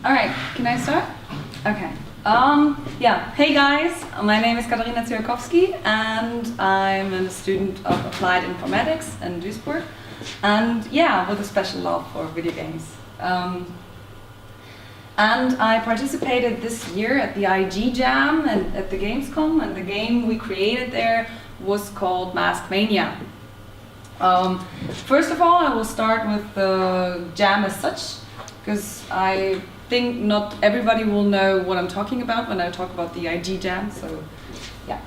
All right, can I start? Okay. Yeah, hey guys, my name is Katharina Ziolkowski and I'm a student of Applied Informatics in Duisburg, and yeah, with a special love for video games. And I participated this year at the IG Jam and at the Gamescom, and the game we created there was called Mask Mania. First of all, I will start with the jam as such, because I think not everybody will know what I'm talking about when I talk about the IG Jam, so yeah.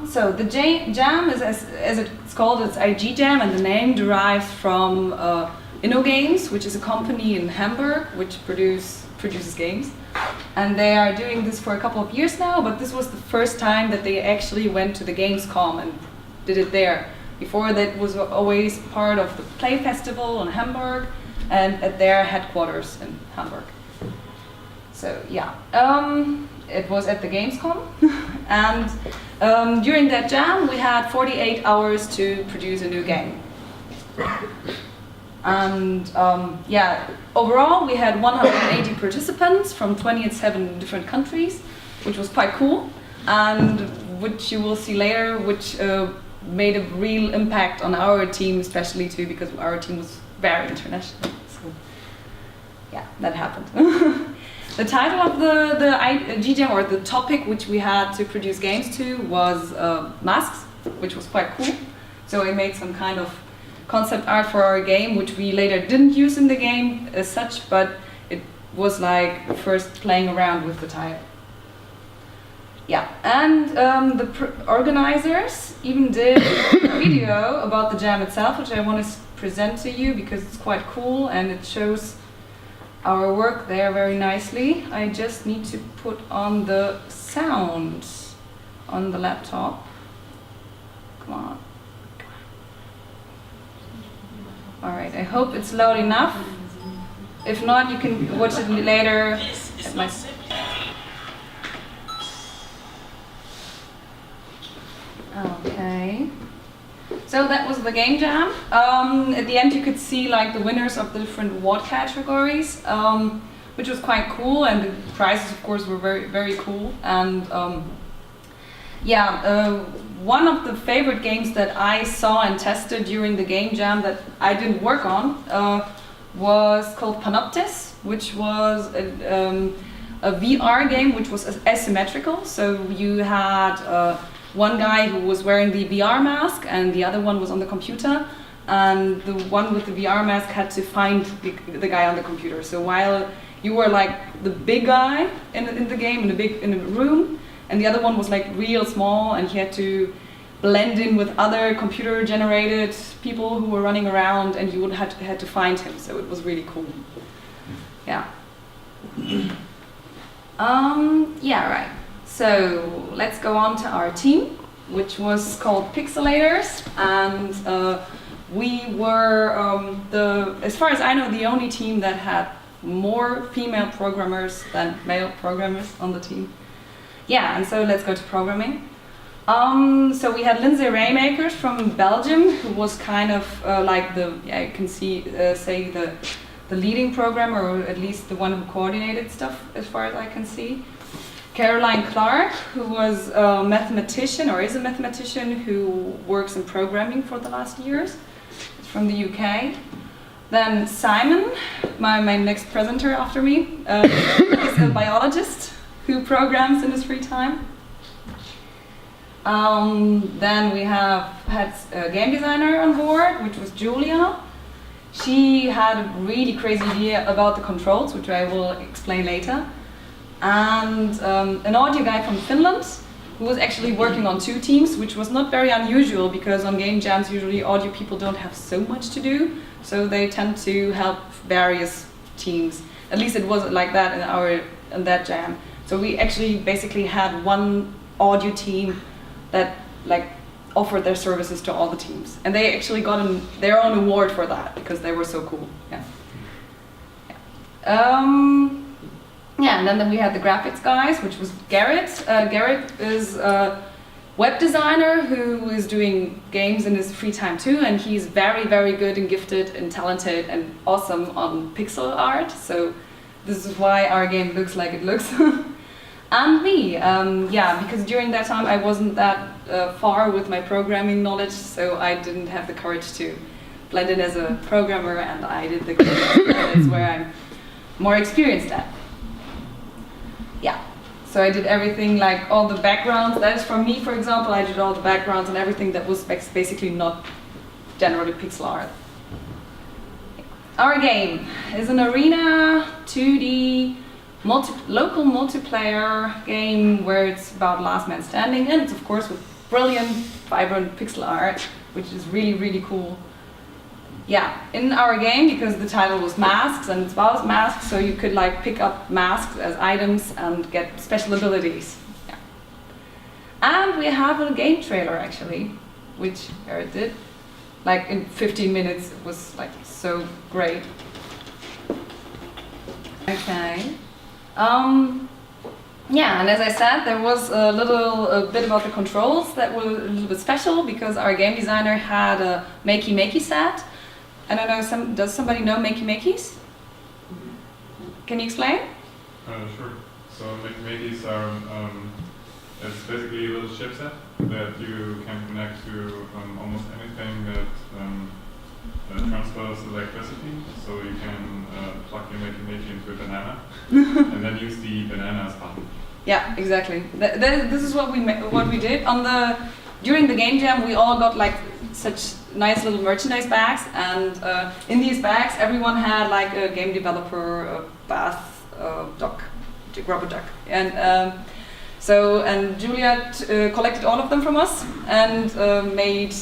So the jam is, as it's called, it's IG Jam, and the name derives from InnoGames, which is a company in Hamburg which produces games. And they are doing this for a couple of years now, but this was the first time that they actually went to the Gamescom and did it there. Before that was always part of the Play Festival in Hamburg and at their headquarters in Hamburg. So yeah, it was at the Gamescom and during that jam we had 48 hours to produce a new game. And yeah, overall we had 180 participants from 27 different countries, which was quite cool, and which you will see later, which made a real impact on our team, especially too, because our team was very international. So yeah, that happened. The title of the IG Jam, or the topic which we had to produce games to, was masks, which was quite cool. So we made some kind of concept art for our game, which we later didn't use in the game as such, but it was like first playing around with the title. Yeah, and the organizers even did a video about the jam itself, which I want to present to you because it's quite cool and it shows our work there very nicely. I just need to put on the sound on the laptop. Come on. Alright, I hope it's loud enough. If not, you can watch it later at my... Okay. So that was the game jam. At the end you could see like the winners of the different award categories, which was quite cool, and the prizes of course were very, very cool. And yeah, one of the favorite games that I saw and tested during the game jam that I didn't work on was called Panoptis, which was a VR game which was asymmetrical. So you had one guy who was wearing the VR mask and the other one was on the computer, and the one with the VR mask had to find the guy on the computer. So while you were like the big guy in the game, in a room, and the other one was like real small, and he had to blend in with other computer generated people who were running around, and you had to find him. So it was really cool. Yeah. Yeah, right. So let's go on to our team, which was called Pixelators, and we were, as far as I know, the only team that had more female programmers than male programmers on the team. Yeah, and so let's go to programming. So we had Lindsay Raymakers from Belgium, who was kind of like the, yeah, you can see, say the leading programmer, or at least the one who coordinated stuff, as far as I can see. Caroline Clark, who was a mathematician, or is a mathematician, who works in programming for the last years. It's from the UK. Then Simon, my next presenter after me, is a biologist who programs in his free time. Then we had a game designer on board, which was Julia. She had a really crazy idea about the controls, which I will explain later. And an audio guy from Finland, who was actually working on 2 teams, which was not very unusual because on game jams usually audio people don't have so much to do, so they tend to help various teams. At least it was like that in that jam. So we actually basically had one audio team that like offered their services to all the teams, and they actually got their own award for that because they were so cool. Yeah. Yeah, and then we had the graphics guys, which was Garrett. Garrett is a web designer who is doing games in his free time too, and he's very, very good and gifted and talented and awesome on pixel art. So this is why our game looks like it looks. And me, because during that time I wasn't that far with my programming knowledge, so I didn't have the courage to blend in as a programmer, and I did the game. That's where I'm more experienced at. Yeah, so I did everything, like all the backgrounds. That is from me, for example. I did all the backgrounds and everything that was basically not generally pixel art. Our game is an arena 2D local multiplayer game where it's about last man standing, and it's of course with brilliant, vibrant pixel art, which is really, really cool. Yeah, in our game, because the title was masks and it's about masks, so you could like pick up masks as items and get special abilities. Yeah. And we have a game trailer actually, which Eric did. Like in 15 minutes, it was like so great. Okay. Yeah, and as I said, there was a bit about the controls that were a little bit special because our game designer had a makey set. I don't know, does somebody know makey-makeys? Can you explain? Sure. So makey-makeys are it's basically a little chipset that you can connect to almost anything that transfers electricity. So you can plug your makey-makey into a banana and then use the banana as button. Yeah, exactly. This is what we did during the game jam. We all got like such nice little merchandise bags, and in these bags, everyone had like a game developer, a bath duck, rubber duck, and Juliet collected all of them from us and made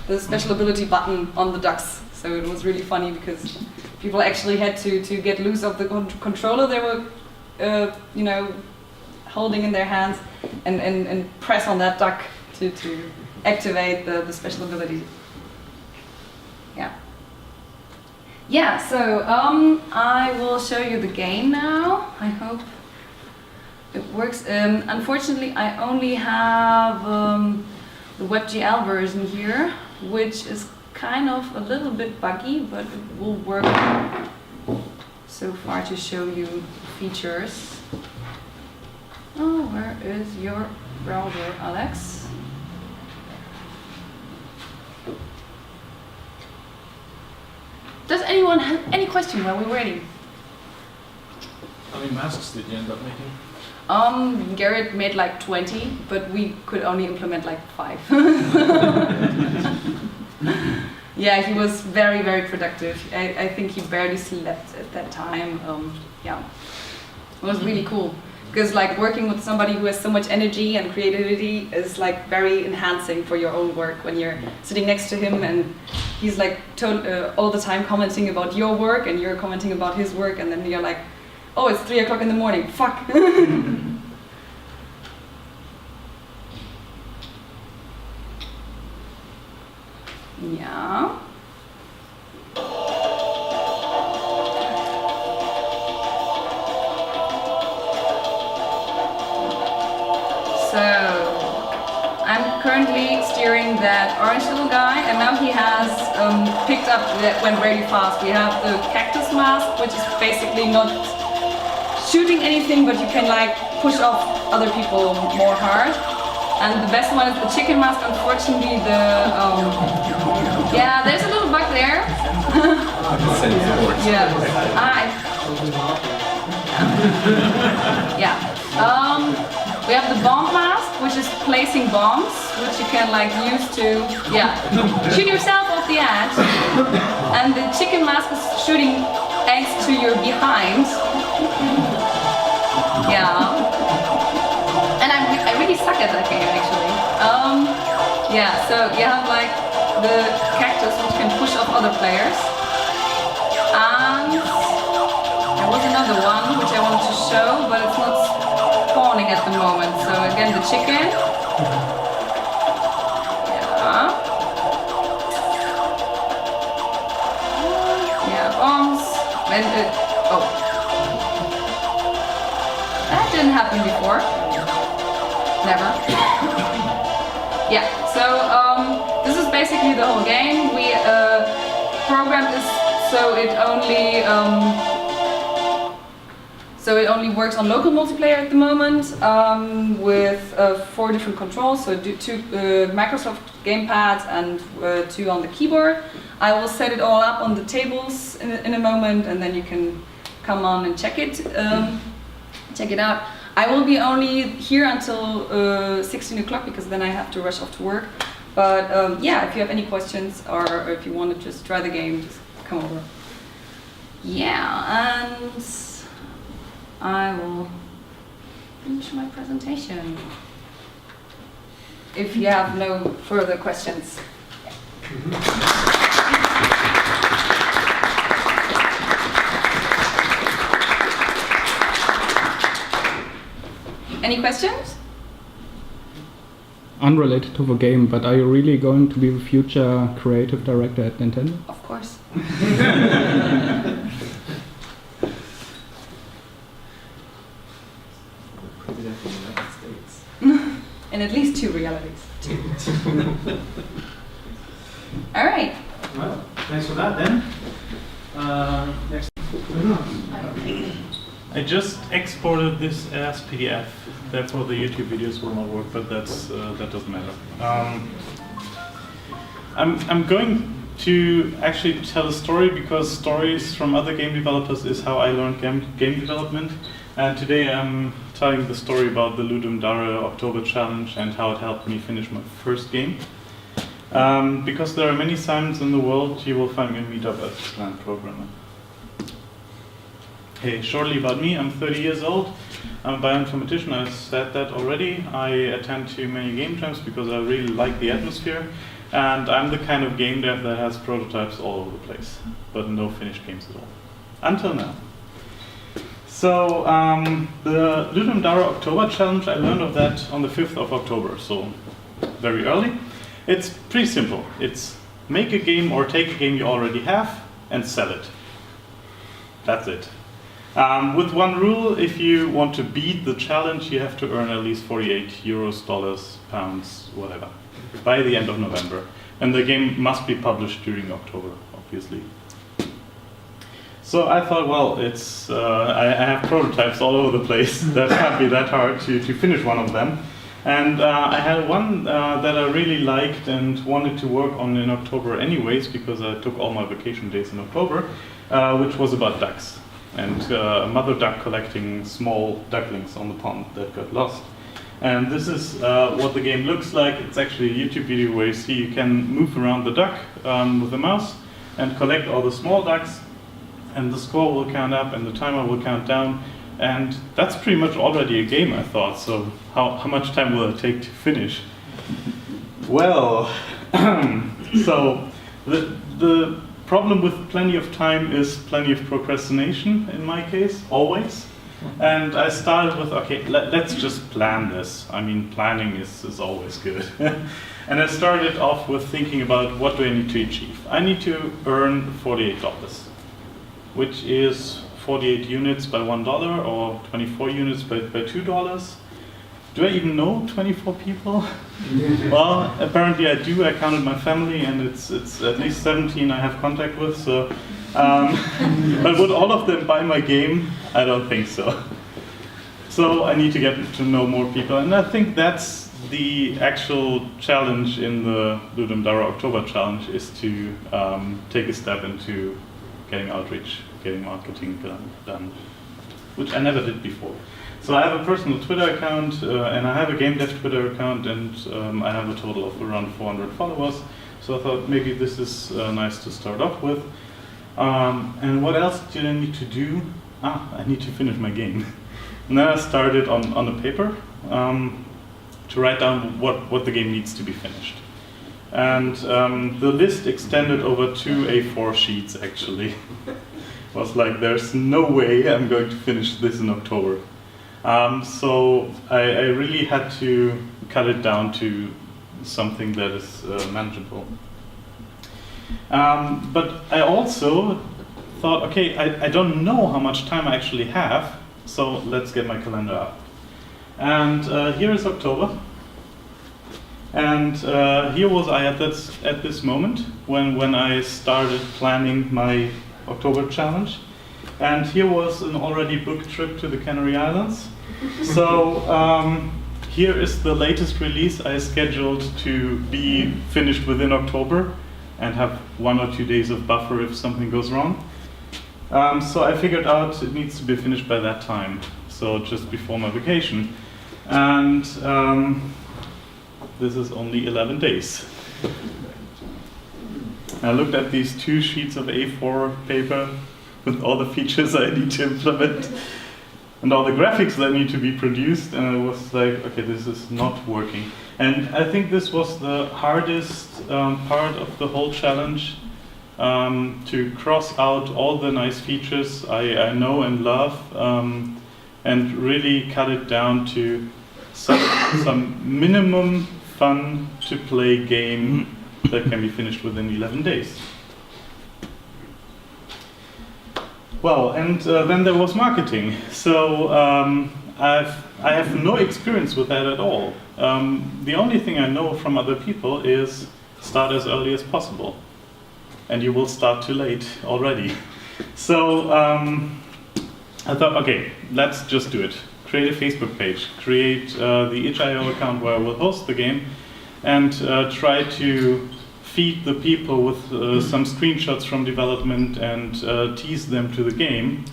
the special ability button on the ducks. So it was really funny because people actually had to get loose of the controller they were, holding in their hands and press on that duck to activate the special ability. Yeah. Yeah, so I will show you the game now. I hope it works. Unfortunately, I only have the WebGL version here, which is kind of a little bit buggy, but it will work so far to show you features. Oh, where is your browser, Alex? Does anyone have any question while we're waiting? How many masks did you end up making? Garrett made like 20, but we could only implement like 5. Yeah, he was very, very productive. I think he barely slept at that time. Yeah, it was really cool. Because like working with somebody who has so much energy and creativity is like very enhancing for your own work when you're sitting next to him and he's like all the time commenting about your work and you're commenting about his work, and then you're like, oh, it's 3 o'clock in the morning, fuck. Yeah. So, I'm currently steering that orange little guy, and now he has picked up, that went really fast. We have the cactus mask, which is basically not shooting anything, but you can like push off other people more hard. And the best one is the chicken mask. Unfortunately, yeah, there's a little bug there. Yeah. We have the bomb mask, which is placing bombs, which you can like use to, shoot yourself off the edge. And the chicken mask is shooting eggs to your behind. Yeah. And I really suck at that game actually. So you have like the cactus, which can push off other players. And there was another one which I wanted to show, but it's not spawning at the moment. So again, the chicken. Bombs. And that didn't happen before. Never. So this is basically the whole game. We programmed this so it only So it only works on local multiplayer at the moment with 4 different controls, so 2 Microsoft gamepads and 2 on the keyboard. I will set it all up on the tables in a moment, and then you can come on and check it out. I will be only here until 16 o'clock because then I have to rush off to work. But yeah, if you have any questions or if you want to just try the game, just come over. Yeah, and I will finish my presentation. If you have no further questions. Any questions? Unrelated to the game, but are you really going to be the future creative director at Nintendo? Of course. President of the United States. In at least 2 realities. All right. Well, thanks for that then. Next. I just exported this as PDF. Therefore, the YouTube videos will not work, but that doesn't matter. I'm going to actually tell a story because stories from other game developers is how I learned game development. And today I'm telling the story about the Ludum Dare October Challenge and how it helped me finish my first game. Because there are many signs in the world, you will find me in Meetup as a plant programmer. Hey, shortly about me, I'm 30 years old. I'm a bioinformatician, I said that already. I attend to many game jams because I really like the atmosphere. And I'm the kind of game dev that has prototypes all over the place, but no finished games at all. Until now. So, the Ludum Dare October Challenge, I learned of that on the 5th of October, so very early. It's pretty simple. It's make a game or take a game you already have and sell it. That's it. With one rule, if you want to beat the challenge, you have to earn at least 48 euros, dollars, pounds, whatever, by the end of November. And the game must be published during October, obviously. So I thought, well, it's I have prototypes all over the place. That can't be that hard to finish one of them. And I had one that I really liked and wanted to work on in October anyways, because I took all my vacation days in October, which was about ducks. And a mother duck collecting small ducklings on the pond that got lost. And this is what the game looks like. It's actually a YouTube video where you see you can move around the duck with the mouse and collect all the small ducks, and the score will count up and the timer will count down. And that's pretty much already a game, I thought. So how much time will it take to finish? Well, so the problem with plenty of time is plenty of procrastination in my case, always. And I started with, okay, let's just plan this. I mean, planning is always good. And I started off with thinking about what do I need to achieve. I need to earn $48, which is 48 units by $1 or 24 units by $2. Do I even know 24 people? Well, apparently I do. I counted my family, and it's at least 17 I have contact with. So, but would all of them buy my game? I don't think so. So I need to get to know more people, and I think that's the actual challenge in the Ludum Dare October Challenge, is to take a step into getting outreach, getting marketing done, which I never did before. So I have a personal Twitter account, and I have a game dev Twitter account, and I have a total of around 400 followers. So I thought maybe this is nice to start off with. And what else did I need to do? I need to finish my game. And then I started on the paper to write down what the game needs to be finished. And the list extended over 2 A4 sheets, actually. It was like, there's no way I'm going to finish this in October. So I really had to cut it down to something that is manageable. But I also thought, okay, I don't know how much time I actually have, so let's get my calendar out. And here is October. And here was I at this moment when I started planning my October challenge. And here was an already booked trip to the Canary Islands. So here is the latest release I scheduled to be finished within October and have 1 or 2 days of buffer if something goes wrong. So I figured out it needs to be finished by that time, so just before my vacation. And this is only 11 days. I looked at these 2 sheets of A4 paper with all the features I need to implement and all the graphics that need to be produced, and I was like, okay, this is not working. And I think this was the hardest part of the whole challenge, to cross out all the nice features I know and love, and really cut it down to some minimum fun to play game that can be finished within 11 days. Well, and then there was marketing. So I have no experience with that at all. The only thing I know from other people is start as early as possible, and you will start too late already. So I thought, okay, let's just do it. Create a Facebook page, create the itch.io account where I will host the game, and try to feed the people with some screenshots from development and tease them to the game.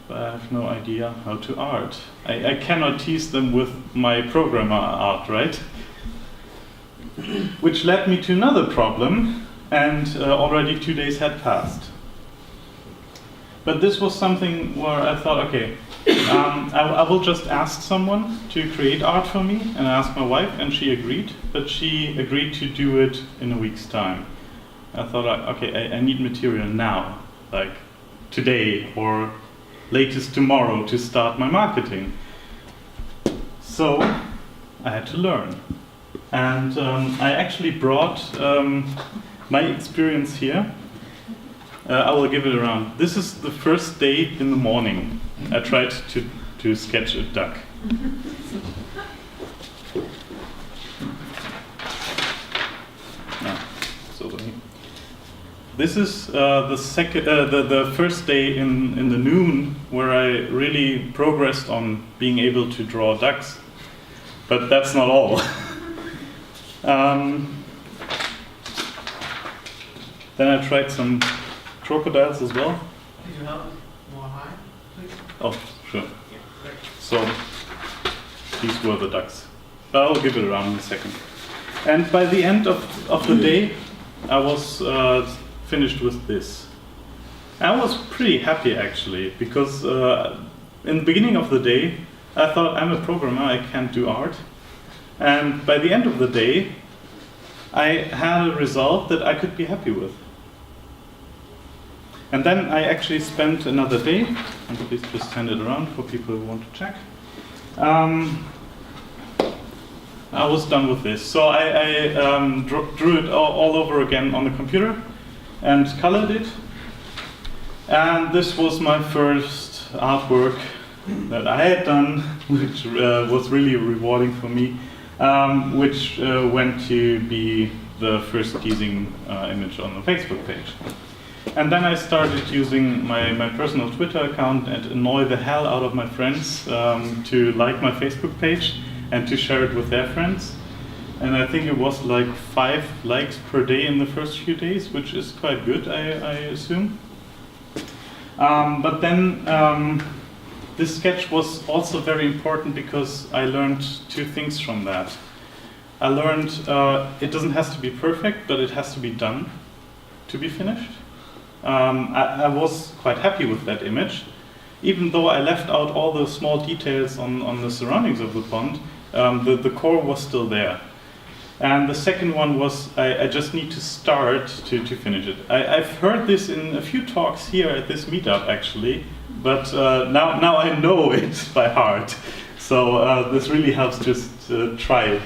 But I have no idea how to art. I cannot tease them with my programmer art, right? Which led me to another problem, and already 2 days had passed. But this was something where I thought, okay, I will just ask someone to create art for me, and I asked my wife, and she agreed, but she agreed to do it in a week's time. I thought, okay, I need material now, like today or latest tomorrow to start my marketing. So I had to learn. And I actually brought my experience here. I will give it around. This is the first day in the morning. I tried to sketch a duck. This is the first day in the noon where I really progressed on being able to draw ducks. But that's not all. Then I tried some crocodiles as well. Could you help more high, please? Oh, sure. Yeah, great. So these were the ducks. I'll give it around in a second. And by the end of the day, I was finished with this. I was pretty happy actually, because in the beginning of the day, I thought I'm a programmer, I can't do art. And by the end of the day, I had a result that I could be happy with. And then I actually spent another day, and please just hand it around for people who want to check. I was done with this. So I drew it all over again on the computer and colored it. And this was my first artwork that I had done, which was really rewarding for me, which went to be the first teasing image on the Facebook page. And then I started using my personal Twitter account and annoy the hell out of my friends to like my Facebook page and to share it with their friends. And I think it was like 5 likes per day in the first few days, which is quite good, I assume. But then this sketch was also very important because I learned 2 things from that. I learned it doesn't have to be perfect, but it has to be done to be finished. I was quite happy with that image, even though I left out all the small details on the surroundings of the pond. The core was still there. And the second one was I just need to start to finish it. I've heard this in a few talks here at this meetup actually, but now I know it by heart. So this really helps just try it.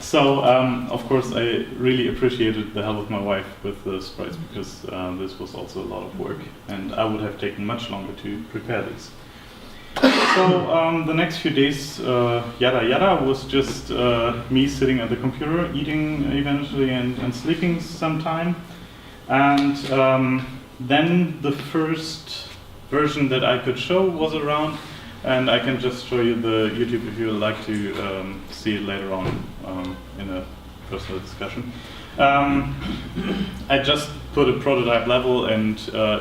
So of course I really appreciated the help of my wife with the sprites, because this was also a lot of work and I would have taken much longer to prepare this. So the next few days, yada yada, was just me sitting at the computer, eating eventually and sleeping sometime. And then the first version that I could show was around, and I can just show you the YouTube if you would like to see it later on in a personal discussion. I just put a prototype level, and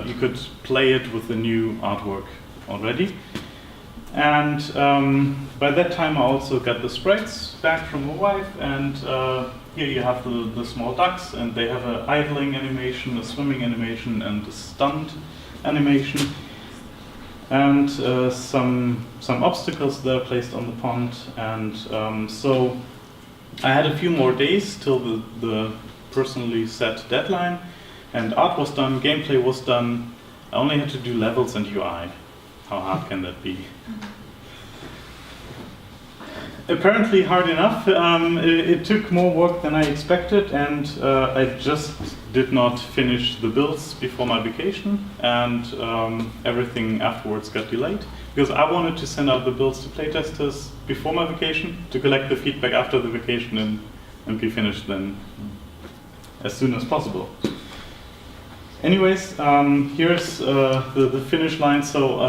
you could play it with the new artwork already. And by that time I also got the sprites back from my wife, and here you have the small ducks, and they have an idling animation, a swimming animation, and a stunt animation, and some obstacles that are placed on the pond. And so I had a few more days till the personally set deadline, and art was done, gameplay was done. I only had to do levels and UI. How hard can that be? Apparently hard enough. It took more work than I expected, and I just did not finish the builds before my vacation, and everything afterwards got delayed because I wanted to send out the builds to playtesters before my vacation to collect the feedback after the vacation and be finished then as soon as possible. Anyways, here's the finish line. So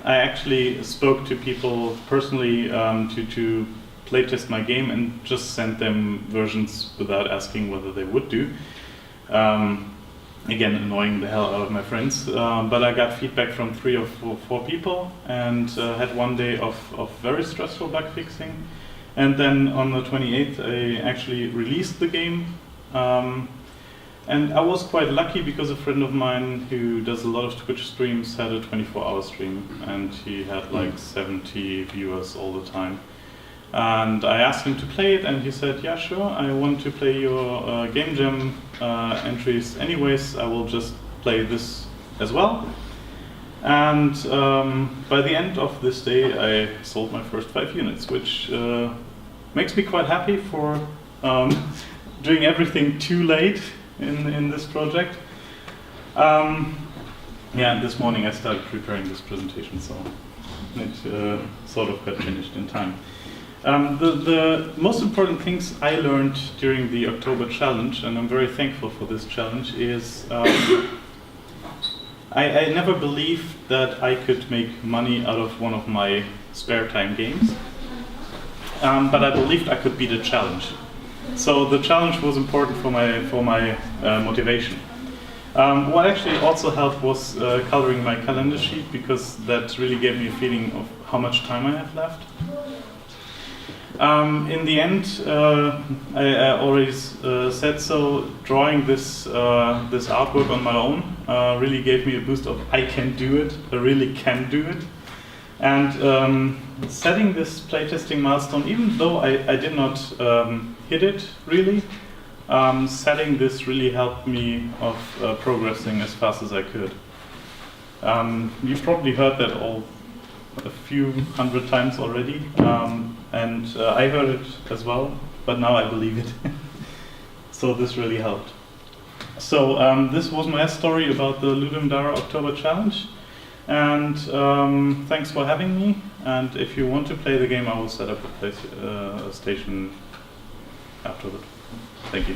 I actually spoke to people personally to playtest my game and just sent them versions without asking whether they would do. Again, annoying the hell out of my friends. But I got feedback from 3 or 4 people, and had one day of very stressful bug fixing. And then on the 28th, I actually released the game. And I was quite lucky because a friend of mine who does a lot of Twitch streams had a 24-hour stream, and he had like 70 viewers all the time. And I asked him to play it, and he said, yeah, sure, I want to play your Game Jam entries anyways, I will just play this as well. And by the end of this day, I sold my first 5 units, which makes me quite happy for doing everything too late in this project. Yeah, this morning I started preparing this presentation, so it sort of got finished in time. The most important things I learned during the October challenge, and I'm very thankful for this challenge, is I never believed that I could make money out of one of my spare time games, but I believed I could beat a challenge. So the challenge was important for my motivation. What actually also helped was coloring my calendar sheet, because that really gave me a feeling of how much time I have left. In the end, I already said so, drawing this artwork on my own really gave me a boost of I can do it, I really can do it. And setting this playtesting milestone, even though I did not hit it really, setting this really helped me of progressing as fast as I could. You probably heard that a few hundred times already, and I heard it as well, but now I believe it. So this really helped. So this was my story about the Ludum Dare October Challenge, and thanks for having me. And if you want to play the game, I will set up a station afterward. Thank you.